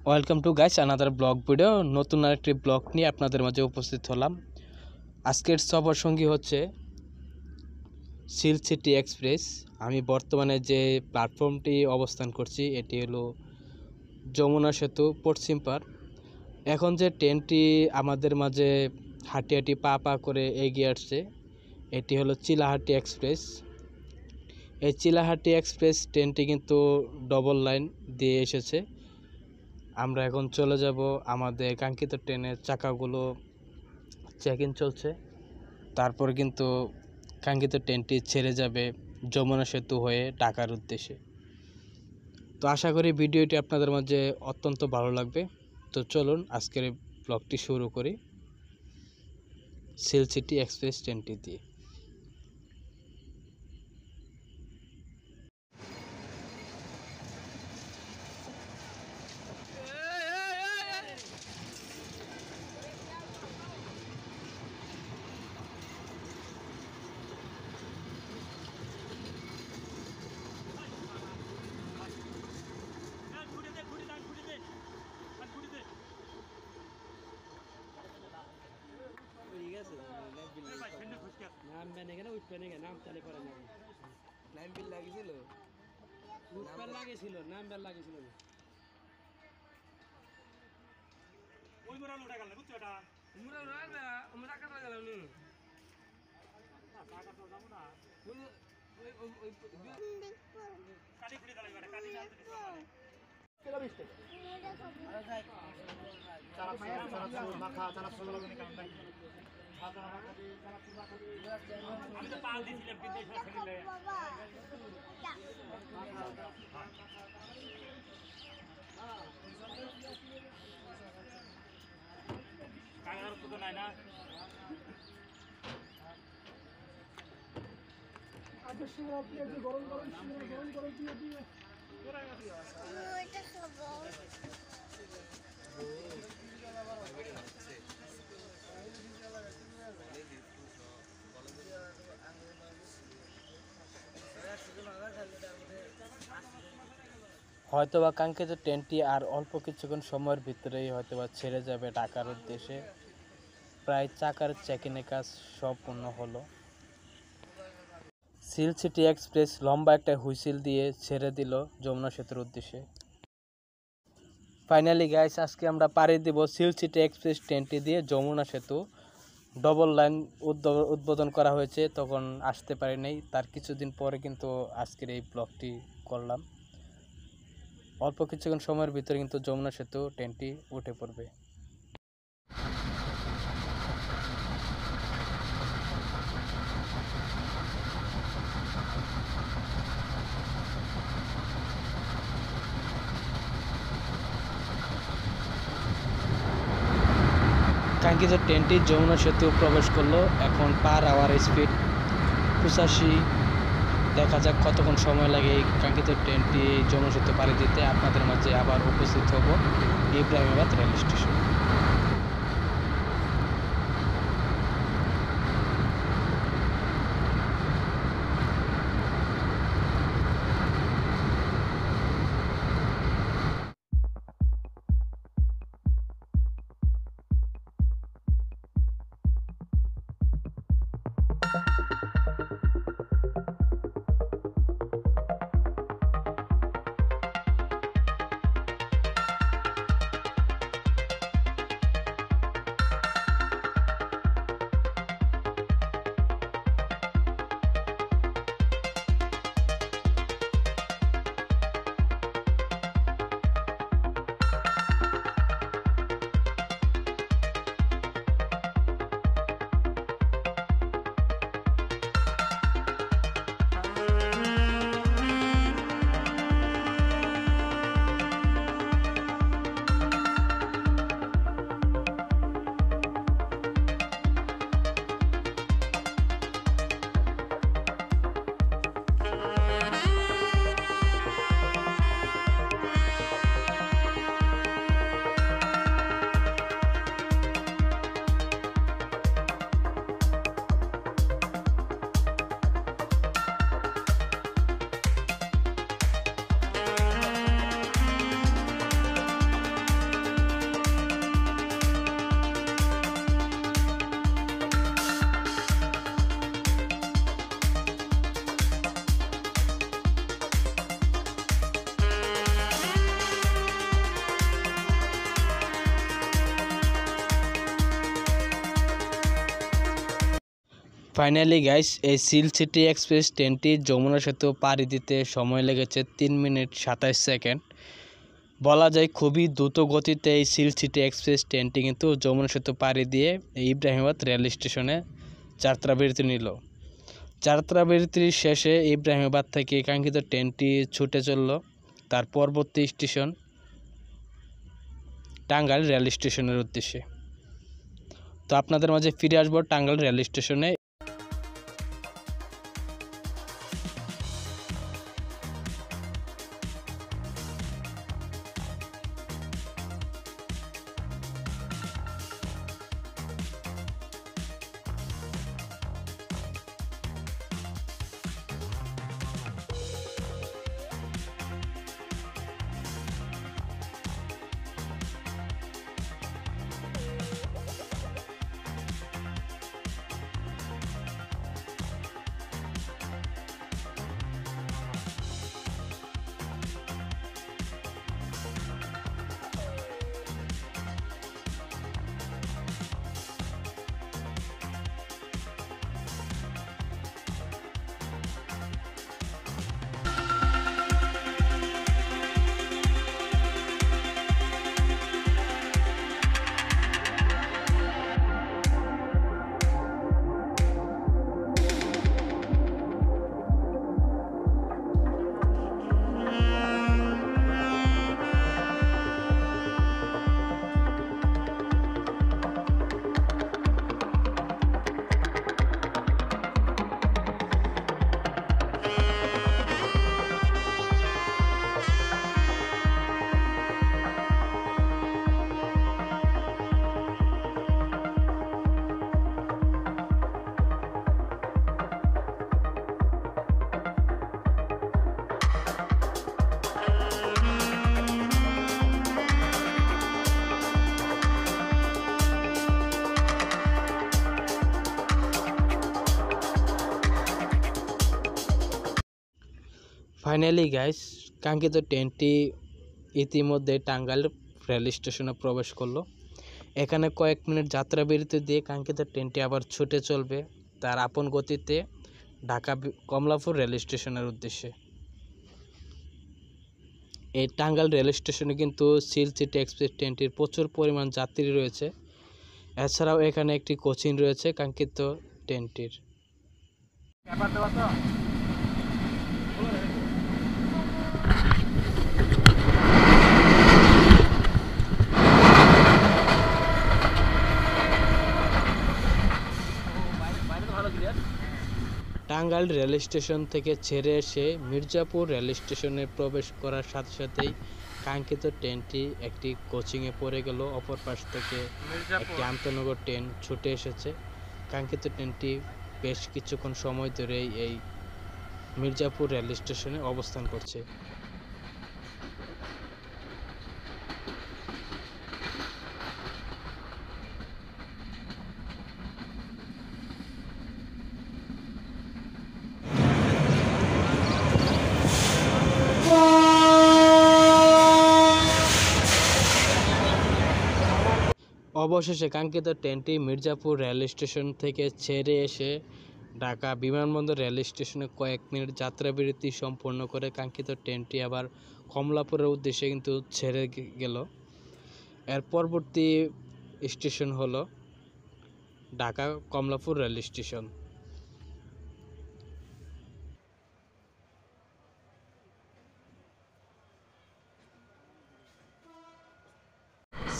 Welcome to guys another blog video. নতুন আরেকটি blog নিয়ে আপনাদের মাঝে উপস্থিত হলাম। আজকের সফর সঙ্গী হচ্ছে সিল সিটি এক্সপ্রেস। আমি বর্তমানে যে প্ল্যাটফর্মটি অবস্থান করছি এটি হলো যমুনা সেতু পশ্চিম পার। এখন যে ট্রেনটি আমাদের মাঝে হাঁটি হাঁটি পা পা করে এগিয়ে আসছে এটি হলো চিলাহাটি এক্সপ্রেস। এই চিলাহাটি এক্সপ্রেস ট্রেনটি কিন্তু ডবল লাইন দিয়ে এসেছে। আমরা এখন চলে যাব আমাদের কাঙ্ক্ষিত ট্রেনের চাকাগুলো চেক ইন চলছে, তারপর কিন্তু কাঙ্ক্ষিত ট্রেনটি ছেড়ে যাবে যমুনা সেতু হয়ে ঢাকার উদ্দেশ্যে। তো আশা করি ভিডিওটি আপনাদের মাঝে অত্যন্ত ভালো লাগবে। তো চলুন আজকের ব্লগটি শুরু করি সিল সিটি এক্সপ্রেস ট্রেনটি দিয়ে। হয়তোবা কাঙ্ক্ষিত ট্রেনটি আর অল্প কিছুক্ষণ সময়ের ভিতরেই হয়তোবা ছেড়ে যাবে ঢাকার উদ্দেশ্যে। প্রায় চাকার চেকিংয়ের কাজ সম্পূর্ণ হলো। সিল সিটি এক্সপ্রেস লম্বা একটা হুইসেল দিয়ে ছেড়ে দিল যমুনা সেতুর উদ্দেশ্যে। ফাইনালি গাইস, আজকে আমরা পাড়ি দিব সিল সিটি এক্সপ্রেস ট্রেনটি দিয়ে যমুনা সেতু। ডবল লাইন উদ্বোধন করা হয়েছে, তখন আসতে পারি নাই, তার কিছুদিন পরে কিন্তু আজকের এই ব্লগটি করলাম। অল্প কিছুক্ষণ সময়ের ভিতরে কিন্তু যমুনা সেতু ট্রেনটি উঠে পড়বে। কাঙ্ক্ষিত ট্রেনটি যমুনা সেতু প্রবেশ করলো। এখন পার আওয়ার স্পিড 85। দেখা যাক কতক্ষণ সময় লাগে এই কাঙ্ক্ষিত ট্রেনটি যমুনা সেতু পাড়ি দিতে। আপনাদের মাঝে আবার উপস্থিত হব Ibrahimabad rail station. Finally guys, এই সিল সিটি এক্সপ্রেস ট্রেনটি যমুনা সেতু পাড়ি দিতে সময় লেগেছে 3 মিনিট 27 সেকেন্ড। বলা যায় খুবই দ্রুত গতিতে এই সিল সিটি এক্সপ্রেস ট্রেনটি কিন্তু যমুনা সেতু পাড়ি দিয়ে ইব্রাহিমাবাদ রেল স্টেশনে যাত্রা বিরতি নিল। যাত্রা বিরতির শেষে ইব্রাহিমাবাদ থেকে কাঙ্ক্ষিত ট্রেনটি ছুটে চলল তার পরবর্তী স্টেশন টাঙ্গাইল রেল স্টেশনের উদ্দেশ্যে। তো আপনাদের মাঝে ফিরে আসবো টাঙ্গাইল রেল স্টেশনে। ফাইনালি গাইস, কাঙ্ক্ষিত ট্রেনটি ইতিমধ্যে টাঙ্গাইল রেল স্টেশনে প্রবেশ করলো। এখানে কয়েক মিনিট যাত্রা বিরতি দিয়ে কাঙ্ক্ষিত ট্রেনটি আবার ছুটে চলবে তার আপন গতিতে ঢাকা কমলাপুর রেল স্টেশনের উদ্দেশ্যে। এই টাঙ্গাইল রেল স্টেশনে কিন্তু সিল সিটি এক্সপ্রেস ট্রেনটির প্রচুর পরিমাণ যাত্রী রয়েছে। এছাড়াও এখানে একটি কোচিং রয়েছে কাঙ্ক্ষিত ট্রেনটির। টাঙ্গাইল রেল স্টেশন থেকে ছেড়ে এসে মির্জাপুর রেল স্টেশনে প্রবেশ করার সাথে সাথেই কাঙ্ক্ষিত ট্রেনটি একটি কোচিংয়ে পড়ে গেল। অপর পাশ থেকে একটি আন্তনগর ট্রেন ছুটে এসেছে। কাঙ্ক্ষিত ট্রেনটি বেশ কিছুক্ষণ সময় ধরেই এই মির্জাপুর রেল স্টেশনে অবস্থান করছে। অবশেষে কাঙ্ক্ষিত ট্রেনটি মির্জাপুর রেল স্টেশন থেকে ছেড়ে এসে ঢাকা বিমানবন্দর রেল স্টেশনে কয়েক মিনিট যাত্রা বিরতি সম্পন্ন করে কাঙ্ক্ষিত ট্রেনটি আবার কমলাপুরের উদ্দেশ্যে কিন্তু ছেড়ে গেল। এর পরবর্তী স্টেশন হলো Dhaka Kamalapur rail station.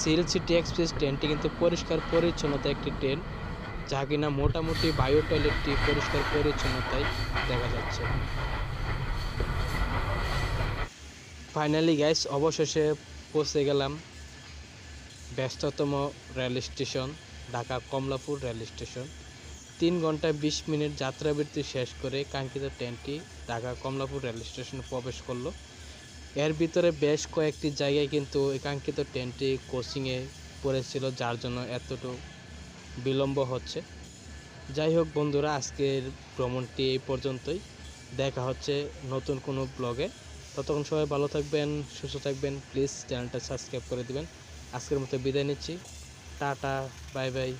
Seal city express ট্রেনটি কিন্তু পরিষ্কার পরিচ্ছন্নতা একটি ট্রেন, যা কিনা মোটামুটি বায়ু টয়লেটটি পরিষ্কার পরিচ্ছন্নতায় দেখা যাচ্ছে। ফাইনালি গাইস, অবশেষে পৌঁছে গেলাম ব্যস্ততম rail station Dhaka Kamalapur rail station. 3 ঘন্টা 20 মিনিট যাত্রাবিরতি শেষ করে কাঙ্ক্ষিত ট্রেনটি ঢাকা কমলাপুর রেল স্টেশনে প্রবেশ করলো। এর ভিতরে বেশ কয়েকটি জায়গায় কিন্তু এই কাঙ্ক্ষিত ট্রেনটি কোচিংয়ে পড়েছিল, যার জন্য এতটুকু বিলম্ব হচ্ছে। যাই হোক বন্ধুরা, আজকের ভ্রমণটি এই পর্যন্তই। দেখা হচ্ছে নতুন কোনো ব্লগে। ততক্ষণ সবাই ভালো থাকবেন, সুস্থ থাকবেন। প্লিজ চ্যানেলটা সাবস্ক্রাইব করে দিবেন। আজকের মতো বিদায় নিচ্ছি। Tata, bye bye.